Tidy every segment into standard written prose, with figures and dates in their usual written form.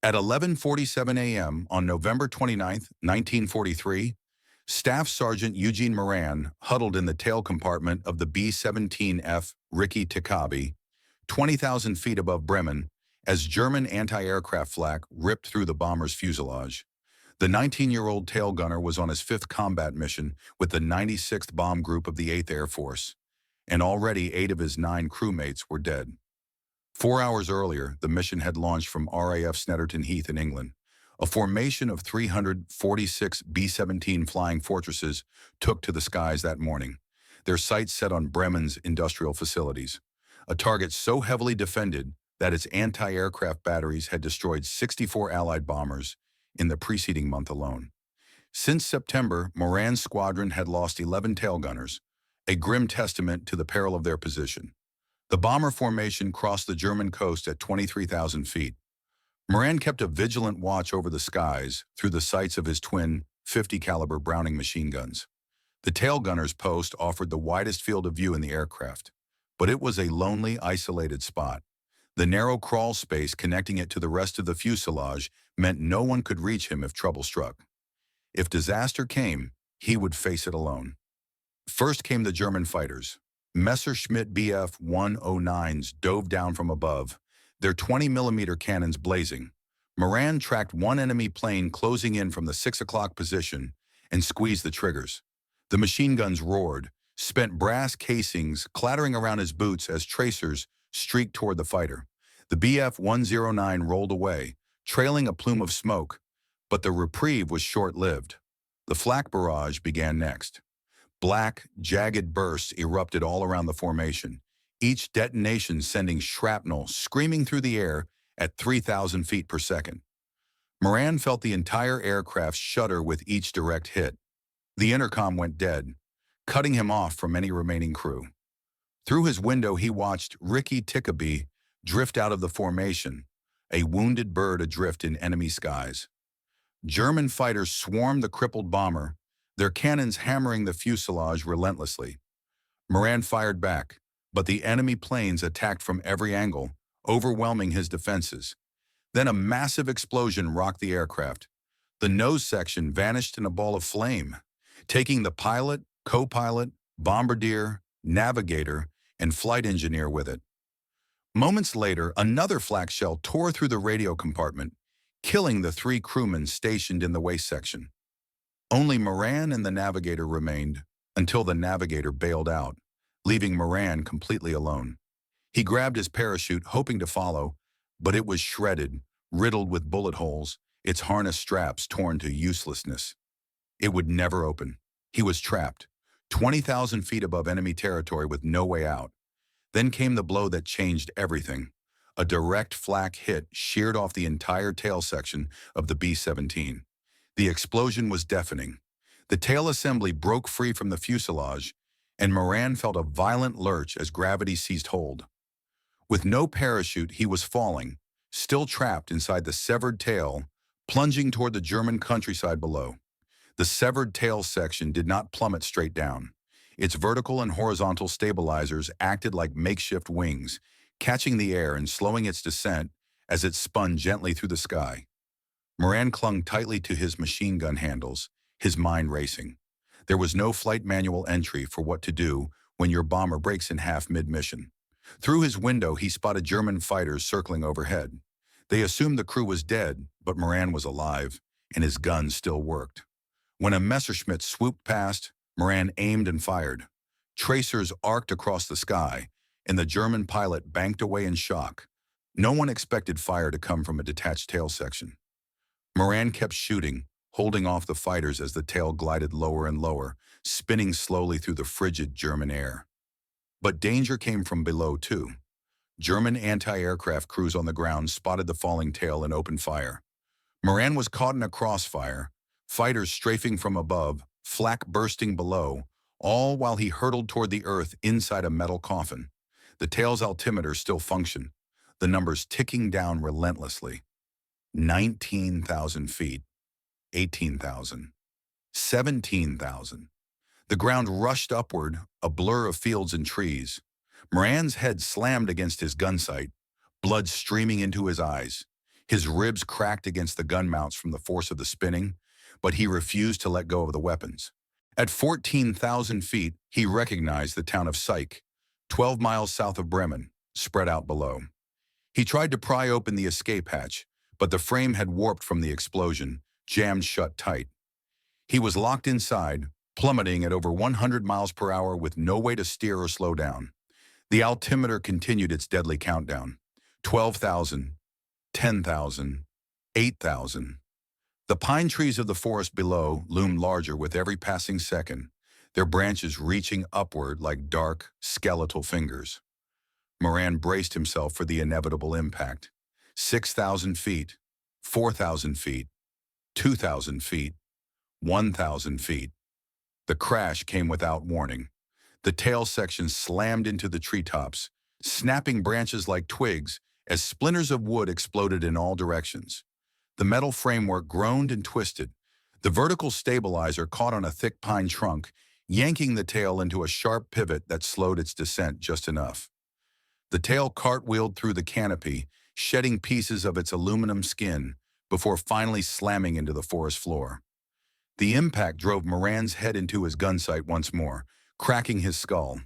At 11:47 a.m. on November 29, 1943, Staff Sergeant Eugene Moran huddled in the tail compartment of the B-17F Ricky Takabe, 20,000 feet above Bremen, as German anti-aircraft flak ripped through the bomber's fuselage. The 19-year-old tail gunner was on his fifth combat mission with the 96th Bomb Group of the 8th Air Force, and already 8 of his 9 crewmates were dead. 4 hours earlier, the mission had launched from RAF Snetterton Heath in England. A formation of 346 B-17 Flying Fortresses took to the skies that morning, their sights set on Bremen's industrial facilities, a target so heavily defended that its anti-aircraft batteries had destroyed 64 Allied bombers in the preceding month alone. Since September, Moran's squadron had lost 11 tail gunners, a grim testament to the peril of their position. The bomber formation crossed the German coast at 23,000 feet. Moran kept a vigilant watch over the skies through the sights of his twin 50-caliber Browning machine guns. The tail gunner's post offered the widest field of view in the aircraft, but it was a lonely, isolated spot. The narrow crawl space connecting it to the rest of the fuselage meant no one could reach him if trouble struck. If disaster came, he would face it alone. First came the German fighters. Messerschmitt Bf 109s dove down from above, their 20mm cannons blazing. Moran tracked one enemy plane closing in from the 6 o'clock position and squeezed the triggers. The machine guns roared, spent brass casings clattering around his boots as tracers streaked toward the fighter. The Bf 109 rolled away, trailing a plume of smoke, but the reprieve was short-lived. The flak barrage began next. Black, jagged bursts erupted all around the formation, each detonation sending shrapnel screaming through the air at 3,000 feet per second. Moran felt the entire aircraft shudder with each direct hit. The intercom went dead, cutting him off from any remaining crew. Through his window, he watched Ricky Takabe drift out of the formation, a wounded bird adrift in enemy skies. German fighters swarmed the crippled bomber, their cannons hammering the fuselage relentlessly. Moran fired back, but the enemy planes attacked from every angle, overwhelming his defenses. Then a massive explosion rocked the aircraft. The nose section vanished in a ball of flame, taking the pilot, co-pilot, bombardier, navigator, and flight engineer with it. Moments later, another flak shell tore through the radio compartment, killing the 3 crewmen stationed in the waist section. Only Moran and the navigator remained until the navigator bailed out, leaving Moran completely alone. He grabbed his parachute, hoping to follow, but it was shredded, riddled with bullet holes, its harness straps torn to uselessness. It would never open. He was trapped, 20,000 feet above enemy territory with no way out. Then came the blow that changed everything. A direct flak hit sheared off the entire tail section of the B-17. The explosion was deafening. The tail assembly broke free from the fuselage, and Moran felt a violent lurch as gravity seized hold. With no parachute, he was falling, still trapped inside the severed tail, plunging toward the German countryside below. The severed tail section did not plummet straight down. Its vertical and horizontal stabilizers acted like makeshift wings, catching the air and slowing its descent as it spun gently through the sky. Moran clung tightly to his machine gun handles, his mind racing. There was no flight manual entry for what to do when your bomber breaks in half mid-mission. Through his window, he spotted German fighters circling overhead. They assumed the crew was dead, but Moran was alive, and his gun still worked. When a Messerschmitt swooped past, Moran aimed and fired. Tracers arced across the sky, and the German pilot banked away in shock. No one expected fire to come from a detached tail section. Moran kept shooting, holding off the fighters as the tail glided lower and lower, spinning slowly through the frigid German air. But danger came from below, too. German anti-aircraft crews on the ground spotted the falling tail and opened fire. Moran was caught in a crossfire, fighters strafing from above, flak bursting below, all while he hurtled toward the earth inside a metal coffin. The tail's altimeter still functioned, the numbers ticking down relentlessly. 19,000 feet, 18,000, 17,000. The ground rushed upward, a blur of fields and trees. Moran's head slammed against his gun sight, blood streaming into his eyes. His ribs cracked against the gun mounts from the force of the spinning, but he refused to let go of the weapons. At 14,000 feet, he recognized the town of Syke, 12 miles south of Bremen, spread out below. He tried to pry open the escape hatch, but the frame had warped from the explosion, jammed shut tight. He was locked inside, plummeting at over 100 miles per hour with no way to steer or slow down. The altimeter continued its deadly countdown. 12,000, 10,000, 8,000. The pine trees of the forest below loomed larger with every passing second, their branches reaching upward like dark, skeletal fingers. Moran braced himself for the inevitable impact. 6,000 feet, 4,000 feet, 2,000 feet, 1,000 feet. The crash came without warning. The tail section slammed into the treetops, snapping branches like twigs as splinters of wood exploded in all directions. The metal framework groaned and twisted. The vertical stabilizer caught on a thick pine trunk, yanking the tail into a sharp pivot that slowed its descent just enough. The tail cartwheeled through the canopy, shedding pieces of its aluminum skin before finally slamming into the forest floor. The impact drove Moran's head into his gun sight once more, cracking his skull.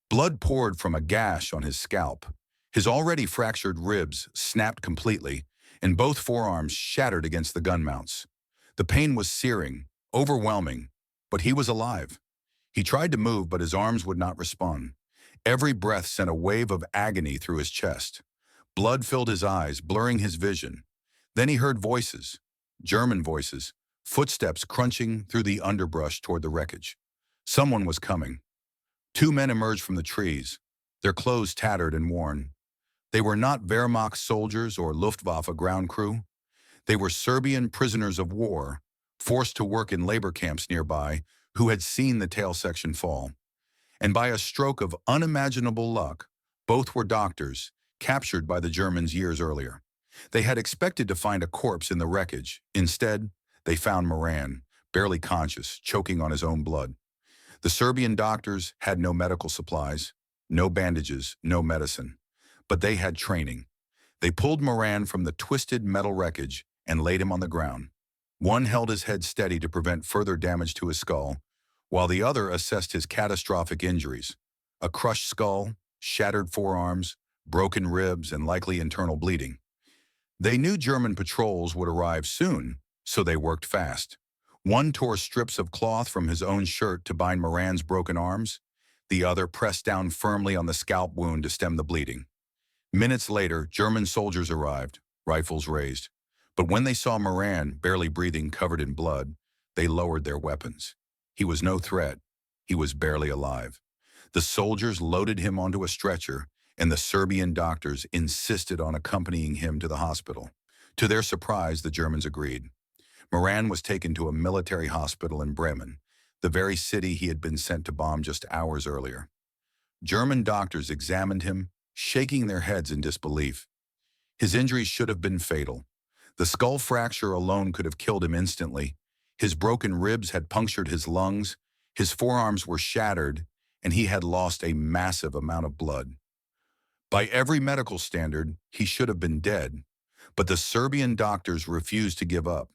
Blood poured from a gash on his scalp. His already fractured ribs snapped completely, and both forearms shattered against the gun mounts. The pain was searing, overwhelming, but he was alive. He tried to move, but his arms would not respond. Every breath sent a wave of agony through his chest. Blood filled his eyes, blurring his vision. Then he heard voices, German voices, footsteps crunching through the underbrush toward the wreckage. Someone was coming. Two men emerged from the trees, their clothes tattered and worn. They were not Wehrmacht soldiers or Luftwaffe ground crew. They were Serbian prisoners of war, forced to work in labor camps nearby, who had seen the tail section fall. And by a stroke of unimaginable luck, both were doctors, captured by the Germans years earlier. They had expected to find a corpse in the wreckage. Instead, they found Moran, barely conscious, choking on his own blood. The Serbian doctors had no medical supplies, no bandages, no medicine. But they had training. They pulled Moran from the twisted metal wreckage and laid him on the ground. One held his head steady to prevent further damage to his skull, while the other assessed his catastrophic injuries: a crushed skull, shattered forearms, broken ribs, and likely internal bleeding. They knew German patrols would arrive soon, so they worked fast. One tore strips of cloth from his own shirt to bind Moran's broken arms. The other pressed down firmly on the scalp wound to stem the bleeding. Minutes later, German soldiers arrived, rifles raised. But when they saw Moran, barely breathing, covered in blood, they lowered their weapons. He was no threat. He was barely alive. The soldiers loaded him onto a stretcher, and the Serbian doctors insisted on accompanying him to the hospital. To their surprise, the Germans agreed. Moran was taken to a military hospital in Bremen, the very city he had been sent to bomb just hours earlier. German doctors examined him, shaking their heads in disbelief. His injuries should have been fatal. The skull fracture alone could have killed him instantly. His broken ribs had punctured his lungs, his forearms were shattered, and he had lost a massive amount of blood. By every medical standard, he should have been dead, but the Serbian doctors refused to give up.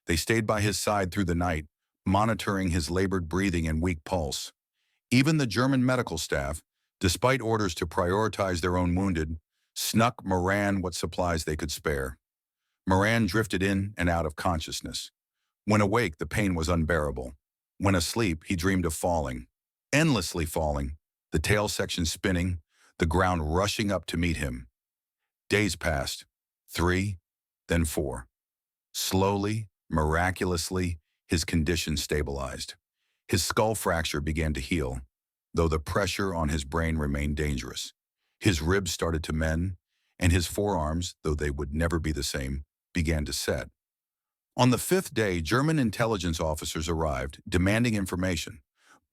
They stayed by his side through the night, monitoring his labored breathing and weak pulse. Even the German medical staff, despite orders to prioritize their own wounded, snuck Moran what supplies they could spare. Moran drifted in and out of consciousness. When awake, the pain was unbearable. When asleep, he dreamed of falling, endlessly falling, the tail section spinning, the ground rushing up to meet him. Days passed, 3, then 4. Slowly, miraculously, his condition stabilized. His skull fracture began to heal, though the pressure on his brain remained dangerous. His ribs started to mend, and his forearms, though they would never be the same, began to set. On the 5th day, German intelligence officers arrived, demanding information: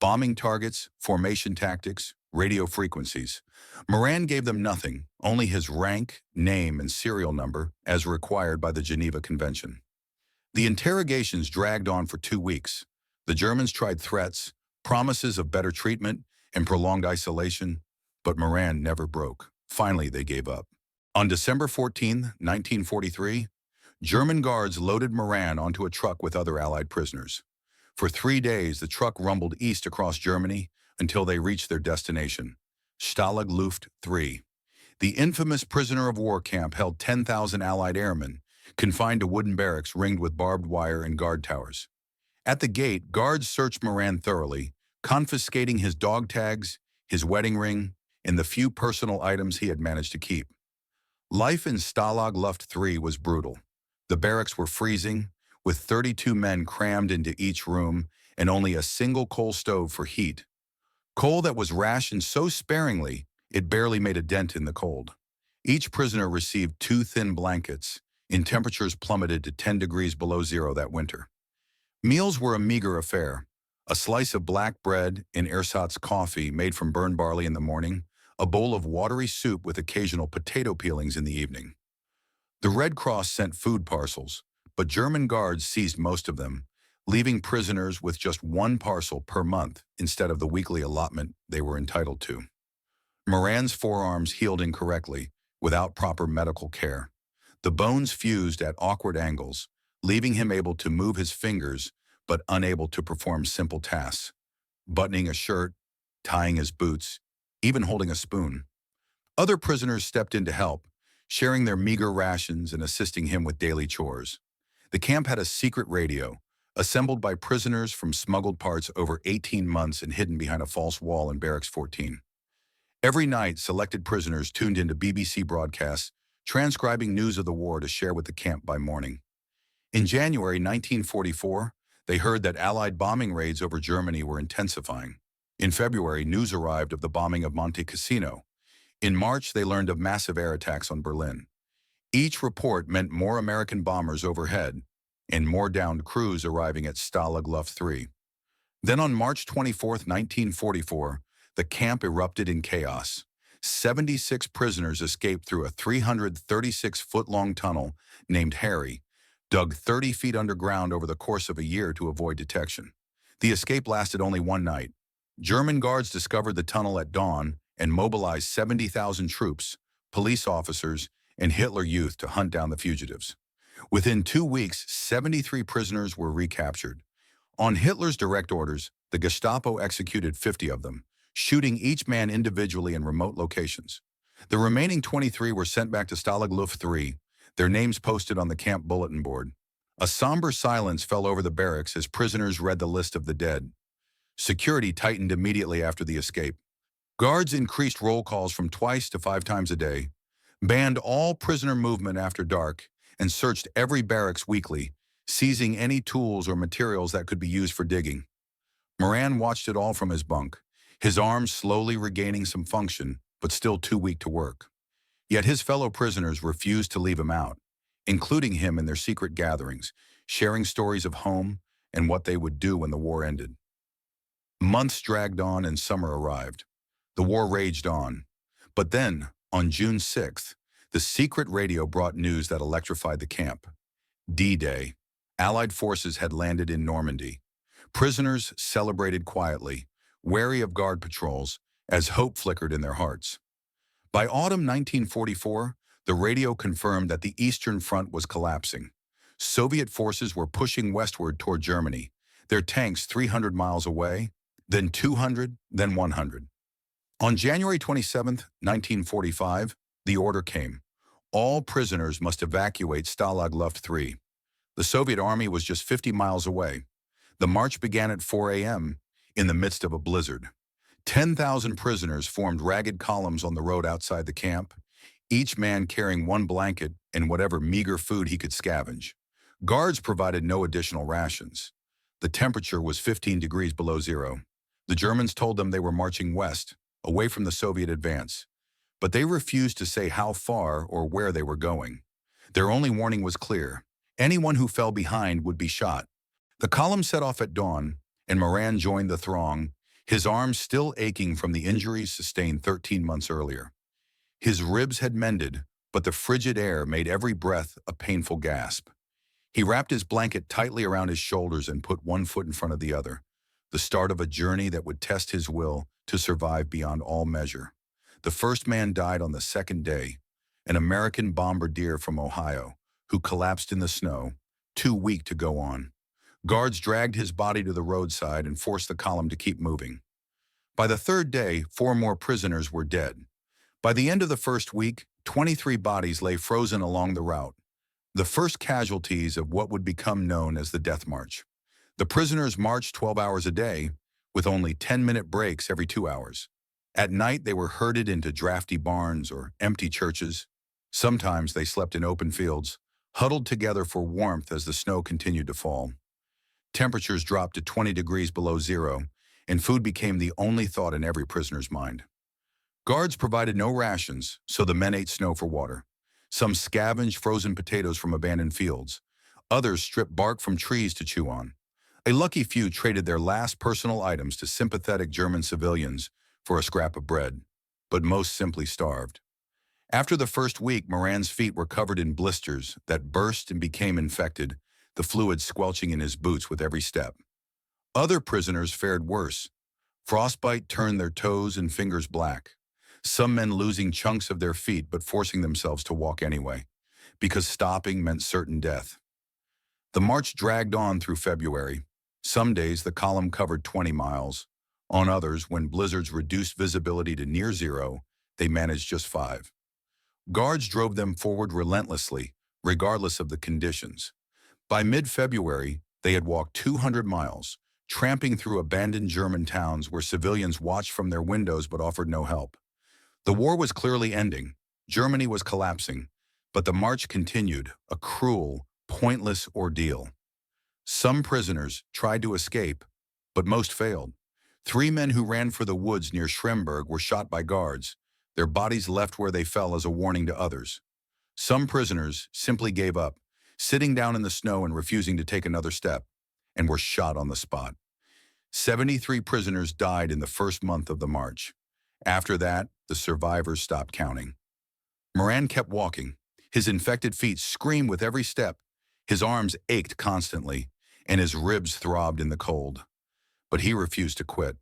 bombing targets, formation tactics, radio frequencies. Moran gave them nothing, only his rank, name, and serial number, as required by the Geneva Convention. The interrogations dragged on for 2 weeks. The Germans tried threats, promises of better treatment, and prolonged isolation, but Moran never broke. Finally, they gave up. On December 14, 1943, German guards loaded Moran onto a truck with other Allied prisoners. For 3 days, the truck rumbled east across Germany until they reached their destination, Stalag Luft III. The infamous prisoner of war camp held 10,000 Allied airmen, confined to wooden barracks ringed with barbed wire and guard towers. At the gate, guards searched Moran thoroughly, confiscating his dog tags, his wedding ring, and the few personal items he had managed to keep. Life in Stalag Luft III was brutal. The barracks were freezing, with 32 men crammed into each room and only a single coal stove for heat. Coal that was rationed so sparingly, it barely made a dent in the cold. Each prisoner received 2 thin blankets, and temperatures plummeted to 10 degrees below zero that winter. Meals were a meager affair. A slice of black bread and ersatz coffee made from burned barley in the morning, a bowl of watery soup with occasional potato peelings in the evening. The Red Cross sent food parcels, but German guards seized most of them, leaving prisoners with just 1 parcel per month instead of the weekly allotment they were entitled to. Moran's forearms healed incorrectly, without proper medical care. The bones fused at awkward angles, leaving him able to move his fingers but unable to perform simple tasks, buttoning a shirt, tying his boots, even holding a spoon. Other prisoners stepped in to help, sharing their meager rations and assisting him with daily chores. The camp had a secret radio, assembled by prisoners from smuggled parts over 18 months and hidden behind a false wall in Barracks 14. Every night, selected prisoners tuned into BBC broadcasts, transcribing news of the war to share with the camp by morning. In January 1944, they heard that Allied bombing raids over Germany were intensifying. In February, news arrived of the bombing of Monte Cassino. In March, they learned of massive air attacks on Berlin. Each report meant more American bombers overhead and more downed crews arriving at Stalag Luft III. Then on March 24, 1944, the camp erupted in chaos. 76 prisoners escaped through a 336-foot-long tunnel named Harry, dug 30 feet underground over the course of a year to avoid detection. The escape lasted only one night. German guards discovered the tunnel at dawn and mobilized 70,000 troops, police officers, and Hitler Youth to hunt down the fugitives. Within 2 weeks, 73 prisoners were recaptured. On Hitler's direct orders, the Gestapo executed 50 of them, shooting each man individually in remote locations. The remaining 23 were sent back to Stalag Luft III, their names posted on the camp bulletin board. A somber silence fell over the barracks as prisoners read the list of the dead. Security tightened immediately after the escape. Guards increased roll calls from 2 to 5 times a day, banned all prisoner movement after dark, and searched every barracks weekly, seizing any tools or materials that could be used for digging. Moran watched it all from his bunk, his arms slowly regaining some function, but still too weak to work. Yet his fellow prisoners refused to leave him out, including him in their secret gatherings, sharing stories of home and what they would do when the war ended. Months dragged on and summer arrived. The war raged on. But then, on June 6th, the secret radio brought news that electrified the camp. D-Day. Allied forces had landed in Normandy. Prisoners celebrated quietly, wary of guard patrols, as hope flickered in their hearts. By autumn 1944, the radio confirmed that the Eastern Front was collapsing. Soviet forces were pushing westward toward Germany, their tanks 300 miles away, then 200, then 100. On January 27, 1945, the order came. All prisoners must evacuate Stalag Luft III. The Soviet army was just 50 miles away. The march began at 4 a.m. in the midst of a blizzard. 10,000 prisoners formed ragged columns on the road outside the camp, each man carrying 1 blanket and whatever meager food he could scavenge. Guards provided no additional rations. The temperature was 15 degrees below zero. The Germans told them they were marching west, away from the Soviet advance, but they refused to say how far or where they were going. Their only warning was clear: anyone who fell behind would be shot. The column set off at dawn, and Moran joined the throng, his arms still aching from the injuries sustained 13 months earlier. His ribs had mended, but the frigid air made every breath a painful gasp. He wrapped his blanket tightly around his shoulders and put one foot in front of the other, the start of a journey that would test his will to survive beyond all measure. The first man died on the second day. an American bombardier from Ohio, who collapsed in the snow, too weak to go on. Guards dragged his body to the roadside and forced the column to keep moving. By the third day, 4 more prisoners were dead. By the end of the first week, 23 bodies lay frozen along the route, the first casualties of what would become known as the Death March. The prisoners marched 12 hours a day, with only 10-minute breaks every 2 hours. At night, they were herded into drafty barns or empty churches. Sometimes they slept in open fields, huddled together for warmth as the snow continued to fall. Temperatures dropped to 20 degrees below zero, and food became the only thought in every prisoner's mind. Guards provided no rations, so the men ate snow for water. Some scavenged frozen potatoes from abandoned fields. Others stripped bark from trees to chew on. A lucky few traded their last personal items to sympathetic German civilians for a scrap of bread, but most simply starved. After the first week, Moran's feet were covered in blisters that burst and became infected, the fluid squelching in his boots with every step. Other prisoners fared worse. Frostbite turned their toes and fingers black. Some men losing chunks of their feet but forcing themselves to walk anyway, because stopping meant certain death. The march dragged on through February. Some days the column covered 20 miles. On others, when blizzards reduced visibility to near zero, they managed just 5. Guards drove them forward relentlessly, regardless of the conditions. By mid-February, they had walked 200 miles, tramping through abandoned German towns where civilians watched from their windows but offered no help. The war was clearly ending. Germany was collapsing, but the march continued, a cruel, pointless ordeal. Some prisoners tried to escape, but most failed. 3 men who ran for the woods near Schremberg were shot by guards, their bodies left where they fell as a warning to others. Some prisoners simply gave up, sitting down in the snow and refusing to take another step, and were shot on the spot. 73 prisoners died in the first month of the march. After that, the survivors stopped counting. Moran kept walking. His infected feet screamed with every step. His arms ached constantly, and his ribs throbbed in the cold. But he refused to quit.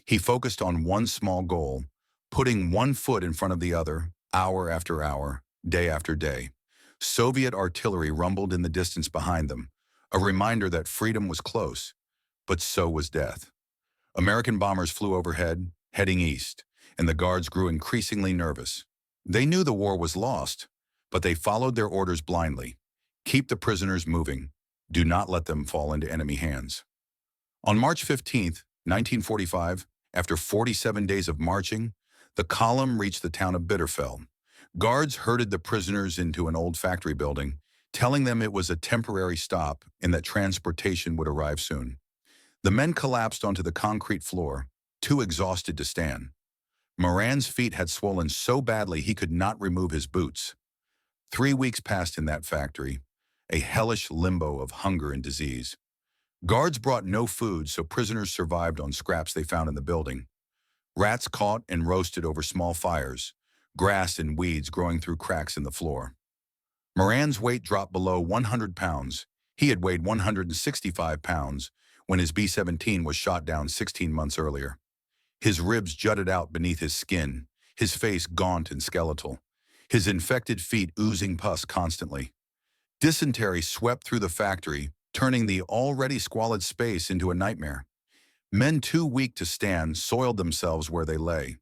He focused on one small goal, putting one foot in front of the other, hour after hour, day after day. Soviet artillery rumbled in the distance behind them, a reminder that freedom was close, but so was death. American bombers flew overhead, heading east, and the guards grew increasingly nervous. They knew the war was lost, but they followed their orders blindly. Keep the prisoners moving. Do not let them fall into enemy hands. On March 15, 1945, after 47 days of marching, the column reached the town of Bitterfeld. Guards herded the prisoners into an old factory building, telling them it was a temporary stop and that transportation would arrive soon. The men collapsed onto the concrete floor, too exhausted to stand. Moran's feet had swollen so badly he could not remove his boots. 3 weeks passed in that factory, a hellish limbo of hunger and disease. Guards brought no food, so prisoners survived on scraps they found in the building. Rats caught and roasted over small fires, grass and weeds growing through cracks in the floor. Moran's weight dropped below 100 pounds. He had weighed 165 pounds when his B-17 was shot down 16 months earlier. His ribs jutted out beneath his skin, his face gaunt and skeletal, his infected feet oozing pus constantly. Dysentery swept through the factory, turning the already squalid space into a nightmare. Men too weak to stand soiled themselves where they lay,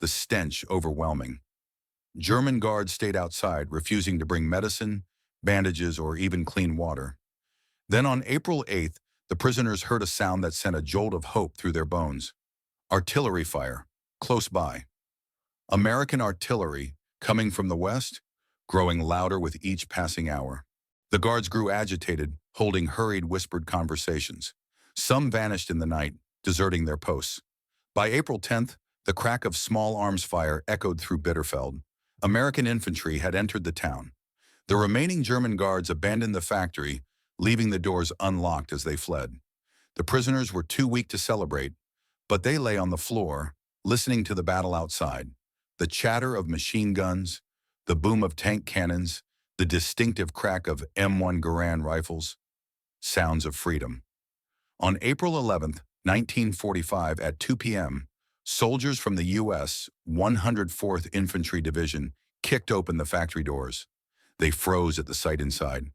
the stench overwhelming. German guards stayed outside, refusing to bring medicine, bandages, or even clean water. Then on April 8th, the prisoners heard a sound that sent a jolt of hope through their bones. Artillery fire, close by. American artillery, coming from the west, growing louder with each passing hour. The guards grew agitated, holding hurried, whispered conversations. Some vanished in the night, deserting their posts. By April 10th, the crack of small arms fire echoed through Bitterfeld. American infantry had entered the town. The remaining German guards abandoned the factory, leaving the doors unlocked as they fled. The prisoners were too weak to celebrate, but they lay on the floor, listening to the battle outside. The chatter of machine guns, the boom of tank cannons, the distinctive crack of M1 Garand rifles. Sounds of freedom. On April 11th, 1945, at 2 p.m., soldiers from the U.S. 104th Infantry Division kicked open the factory doors. They froze at the sight inside.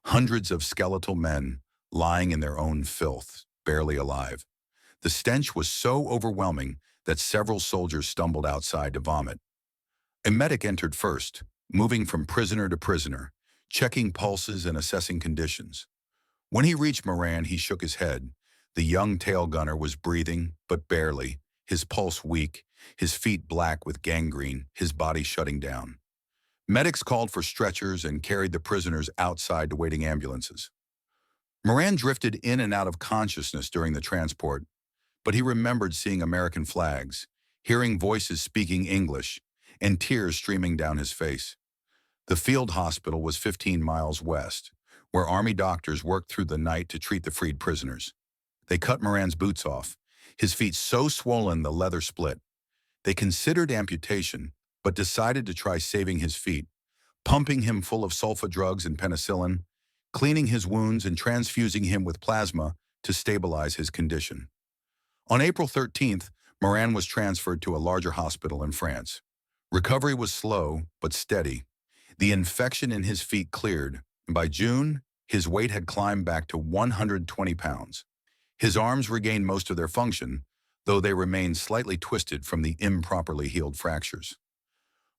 Hundreds of skeletal men lying in their own filth, barely alive. The stench was so overwhelming that several soldiers stumbled outside to vomit. A medic entered first, moving from prisoner to prisoner, checking pulses and assessing conditions. When he reached Moran, he shook his head. The young tail gunner was breathing, but barely, his pulse weak, his feet black with gangrene, his body shutting down. Medics called for stretchers and carried the prisoners outside to waiting ambulances. Moran drifted in and out of consciousness during the transport, but he remembered seeing American flags, hearing voices speaking English, and tears streaming down his face. The field hospital was 15 miles west, where Army doctors worked through the night to treat the freed prisoners. They cut Moran's boots off, his feet so swollen the leather split. They considered amputation, but decided to try saving his feet, pumping him full of sulfa drugs and penicillin, cleaning his wounds and transfusing him with plasma to stabilize his condition. On April 13th, Moran was transferred to a larger hospital in France. Recovery was slow, but steady. The infection in his feet cleared, and by June, his weight had climbed back to 120 pounds. His arms regained most of their function, though they remained slightly twisted from the improperly healed fractures.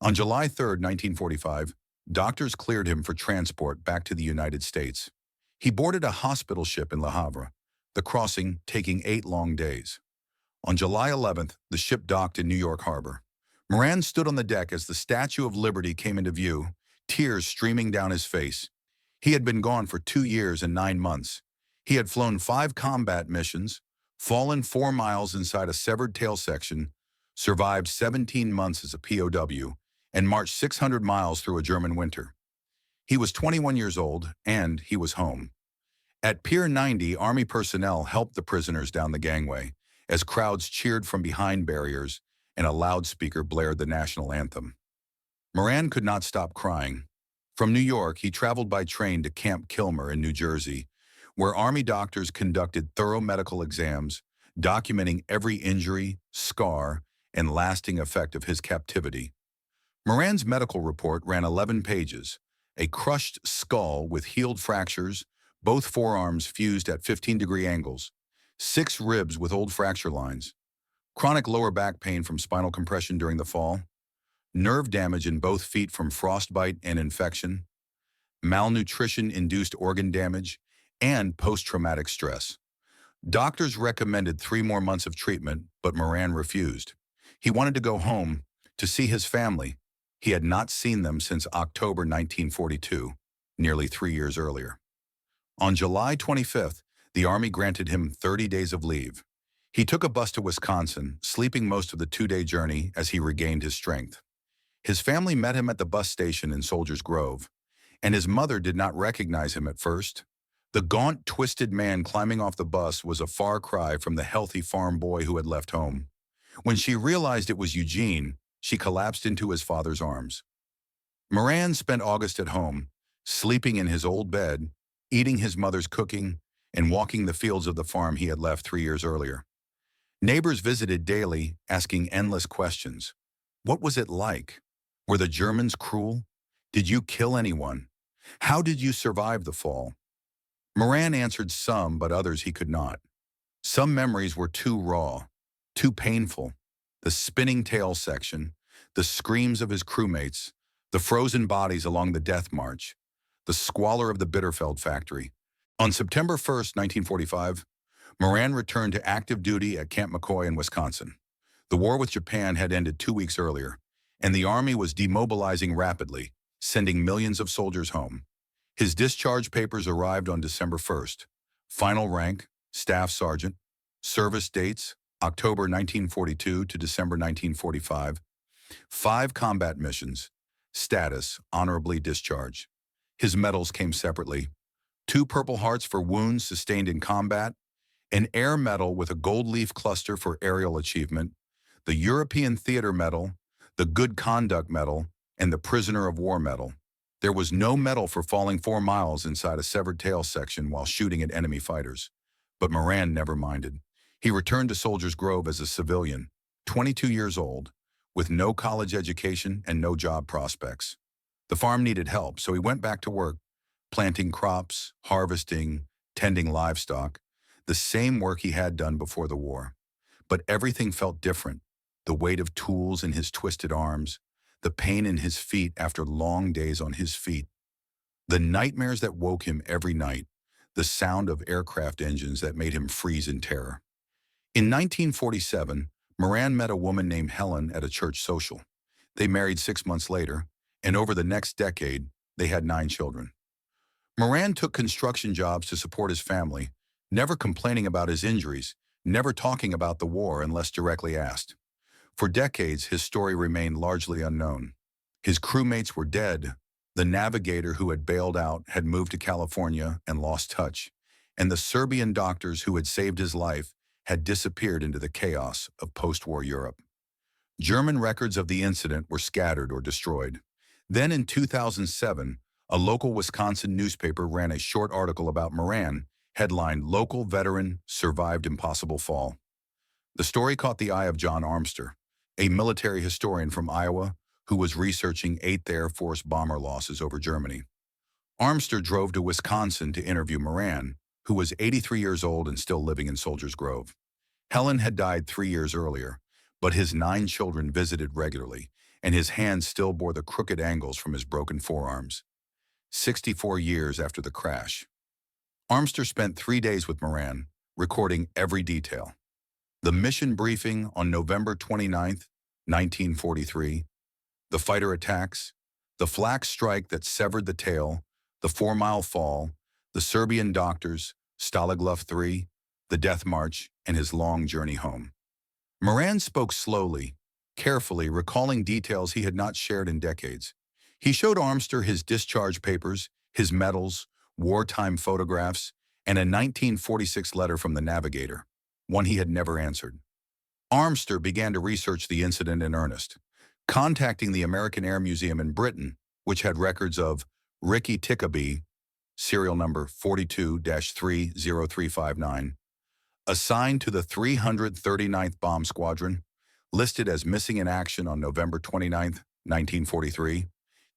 On July 3, 1945, doctors cleared him for transport back to the United States. He boarded a hospital ship in Le Havre, the crossing taking 8 long days. On July 11th, the ship docked in New York Harbor. Moran stood on the deck as the Statue of Liberty came into view, tears streaming down his face. He had been gone for 2 years and 9 months. He had flown 5 combat missions, fallen 4 miles inside a severed tail section, survived 17 months as a POW, and marched 600 miles through a German winter. He was 21 years old, and he was home. At Pier 90, Army personnel helped the prisoners down the gangway as crowds cheered from behind barriers and a loudspeaker blared the national anthem. Moran could not stop crying. From New York, he traveled by train to Camp Kilmer in New Jersey, where Army doctors conducted thorough medical exams, documenting every injury, scar, and lasting effect of his captivity. Moran's medical report ran 11 pages, a crushed skull with healed fractures, both forearms fused at 15-degree angles, 6 ribs with old fracture lines, chronic lower back pain from spinal compression during the fall, nerve damage in both feet from frostbite and infection, malnutrition-induced organ damage, and post-traumatic stress. Doctors recommended 3 more months of treatment, but Moran refused. He wanted to go home to see his family. He had not seen them since October 1942, nearly 3 years earlier. On July 25th, the Army granted him 30 days of leave. He took a bus to Wisconsin, sleeping most of the 2-day journey as he regained his strength. His family met him at the bus station in Soldiers Grove, and his mother did not recognize him at first. The gaunt, twisted man climbing off the bus was a far cry from the healthy farm boy who had left home. When she realized it was Eugene, she collapsed into his father's arms. Moran spent August at home, sleeping in his old bed, eating his mother's cooking, and walking the fields of the farm he had left 3 years earlier. Neighbors visited daily, asking endless questions. What was it like? Were the Germans cruel? Did you kill anyone? How did you survive the fall? Moran answered some, but others he could not. Some memories were too raw, too painful. The spinning tail section, the screams of his crewmates, the frozen bodies along the death march, the squalor of the Bitterfeld factory. On September 1st, 1945, Moran returned to active duty at Camp McCoy in Wisconsin. The war with Japan had ended 2 weeks earlier, and the Army was demobilizing rapidly, sending millions of soldiers home. His discharge papers arrived on December 1st. Final rank, Staff Sergeant. Service dates, October 1942 to December 1945. 5 combat missions. Status, honorably discharged. His medals came separately. 2 Purple Hearts for wounds sustained in combat, an Air Medal with a gold leaf cluster for aerial achievement, the European Theater Medal, the Good Conduct Medal, and the Prisoner of War Medal. There was no medal for falling 4 miles inside a severed tail section while shooting at enemy fighters. But Moran never minded. He returned to Soldiers Grove as a civilian, 22 years old, with no college education and no job prospects. The farm needed help, so he went back to work, planting crops, harvesting, tending livestock, the same work he had done before the war. But everything felt different. The weight of tools in his twisted arms, the pain in his feet after long days on his feet, the nightmares that woke him every night, the sound of aircraft engines that made him freeze in terror. In 1947, Moran met a woman named Helen at a church social. They married 6 months later, and over the next decade, they had 9 children. Moran took construction jobs to support his family, never complaining about his injuries, never talking about the war unless directly asked. For decades, his story remained largely unknown. His crewmates were dead. The navigator who had bailed out had moved to California and lost touch, and the Serbian doctors who had saved his life had disappeared into the chaos of post-war Europe. German records of the incident were scattered or destroyed. Then in 2007, a local Wisconsin newspaper ran a short article about Moran, headlined "Local Veteran Survived Impossible Fall." The story caught the eye of John Armster, a military historian from Iowa who was researching 8th Air Force bomber losses over Germany. Armster drove to Wisconsin to interview Moran, who was 83 years old and still living in Soldiers Grove. Helen had died 3 years earlier, but his 9 children visited regularly, and his hands still bore the crooked angles from his broken forearms. 64 years after the crash. Armster spent 3 days with Moran, recording every detail. The mission briefing on November 29, 1943, the fighter attacks, the flak strike that severed the tail, the 4-mile fall, the Serbian doctors, Stalag Luft III, the death march, and his long journey home. Moran spoke slowly, carefully, recalling details he had not shared in decades. He showed Armster his discharge papers, his medals, wartime photographs, and a 1946 letter from the navigator, one he had never answered. Armster began to research the incident in earnest, contacting the American Air Museum in Britain, which had records of Ricky Tickaby, serial number 42-30359, assigned to the 339th Bomb Squadron, listed as missing in action on November 29, 1943,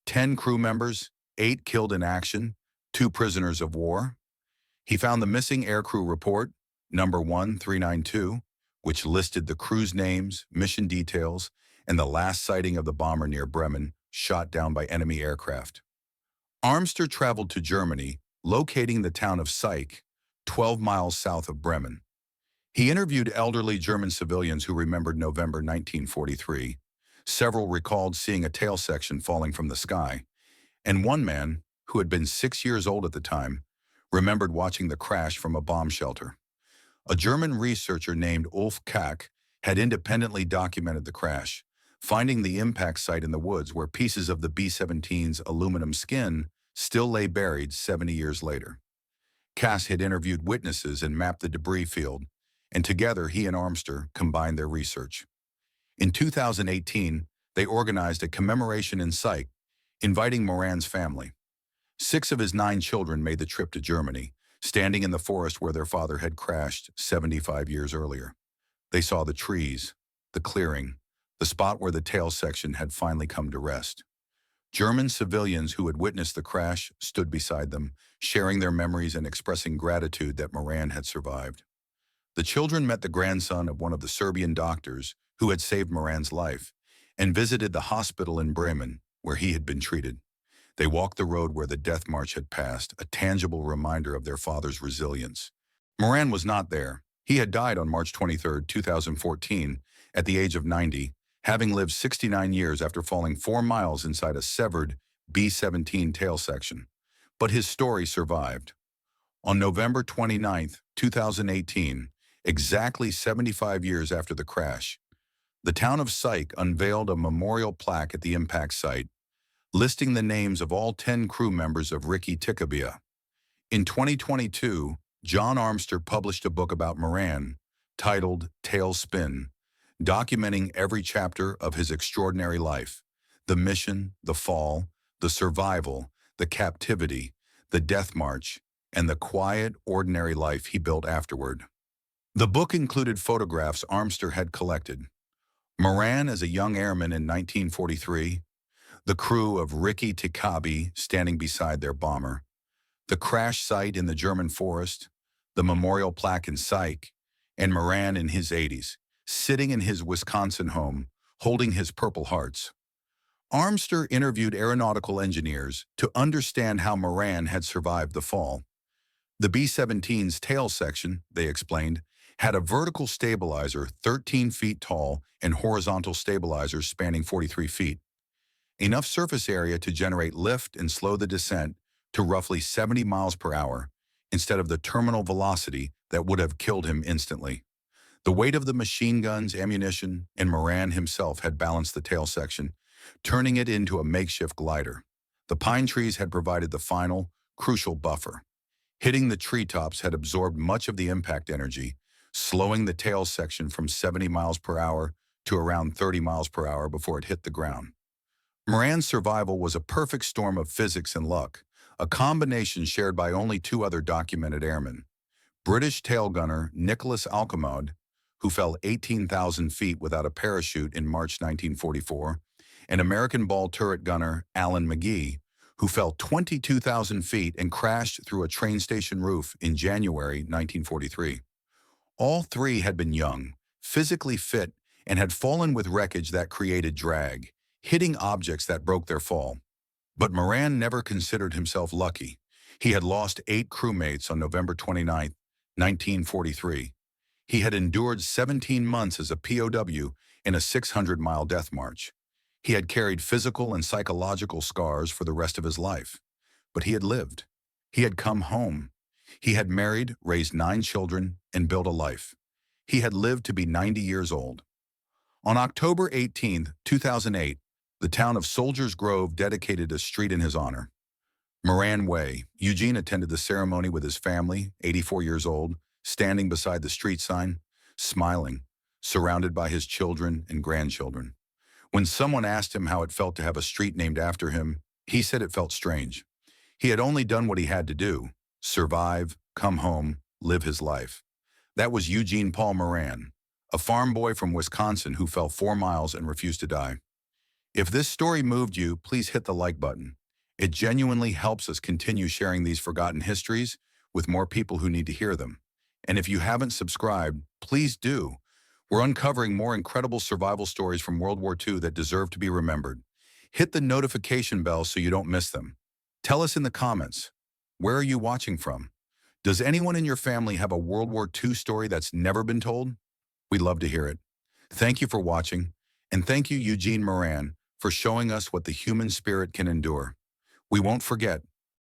10 crew members, 8 killed in action, 2 prisoners of war. He found the missing aircrew report, number 1392, which listed the crew's names, mission details, and the last sighting of the bomber near Bremen, shot down by enemy aircraft. Armster traveled to Germany, locating the town of Syke, 12 miles south of Bremen. He interviewed elderly German civilians who remembered November 1943. Several recalled seeing a tail section falling from the sky, and one man, who had been 6 years old at the time, remembered watching the crash from a bomb shelter. A German researcher named Ulf Kack had independently documented the crash, finding the impact site in the woods where pieces of the B-17's aluminum skin still lay buried 70 years later. Cass had interviewed witnesses and mapped the debris field, and together he and Armster combined their research. In 2018, they organized a commemoration in Syke, inviting Moran's family. 6 of his 9 children made the trip to Germany, standing in the forest where their father had crashed 75 years earlier. They saw the trees, the clearing, the spot where the tail section had finally come to rest. German civilians who had witnessed the crash stood beside them, sharing their memories and expressing gratitude that Moran had survived. The children met the grandson of one of the Serbian doctors who had saved Moran's life and visited the hospital in Bremen where he had been treated. They walked the road where the death march had passed, a tangible reminder of their father's resilience. Moran was not there. He had died on March 23, 2014, at the age of 90, having lived 69 years after falling 4 miles inside a severed B-17 tail section. But his story survived. On November 29, 2018, exactly 75 years after the crash, the town of Syke unveiled a memorial plaque at the impact site, listing the names of all 10 crew members of Ricky Tickaby. In 2022, John Armster published a book about Moran, titled Tailspin, documenting every chapter of his extraordinary life: the mission, the fall, the survival, the captivity, the death march, and the quiet, ordinary life he built afterward. The book included photographs Armster had collected, Moran as a young airman in 1943, the crew of Ricky Takabe standing beside their bomber, the crash site in the German forest, the memorial plaque in Psych, and Moran in his 80s, sitting in his Wisconsin home, holding his Purple Hearts. Armster interviewed aeronautical engineers to understand how Moran had survived the fall. The B-17's tail section, they explained, had a vertical stabilizer 13 feet tall and horizontal stabilizers spanning 43 feet, enough surface area to generate lift and slow the descent to roughly 70 miles per hour, instead of the terminal velocity that would have killed him instantly. The weight of the machine guns, ammunition, and Moran himself had balanced the tail section, turning it into a makeshift glider. The pine trees had provided the final, crucial buffer. Hitting the treetops had absorbed much of the impact energy, slowing the tail section from 70 miles per hour to around 30 miles per hour before it hit the ground. Moran's survival was a perfect storm of physics and luck, a combination shared by only two other documented airmen. British tail gunner Nicholas Alcomode, who fell 18,000 feet without a parachute in March 1944, and American ball turret gunner Alan McGee, who fell 22,000 feet and crashed through a train station roof in January 1943. All three had been young, physically fit, and had fallen with wreckage that created drag, hitting objects that broke their fall. But Moran never considered himself lucky. He had lost 8 crewmates on November 29, 1943. He had endured 17 months as a POW in a 600-mile death march. He had carried physical and psychological scars for the rest of his life. But he had lived. He had come home. He had married, raised 9 children, and built a life. He had lived to be 90 years old. On October 18, 2008, the town of Soldiers Grove dedicated a street in his honor. Moran Way. Eugene attended the ceremony with his family, 84 years old, standing beside the street sign, smiling, surrounded by his children and grandchildren. When someone asked him how it felt to have a street named after him, he said it felt strange. He had only done what he had to do: survive, come home, live his life. That was Eugene Paul Moran, a farm boy from Wisconsin who fell 4 miles and refused to die. If this story moved you, please hit the like button. It genuinely helps us continue sharing these forgotten histories with more people who need to hear them. And if you haven't subscribed, please do. We're uncovering more incredible survival stories from World War II that deserve to be remembered. Hit the notification bell so you don't miss them. Tell us in the comments, where are you watching from? Does anyone in your family have a World War II story that's never been told? We'd love to hear it. Thank you for watching, and thank you, Eugene Moran, for showing us what the human spirit can endure. We won't forget,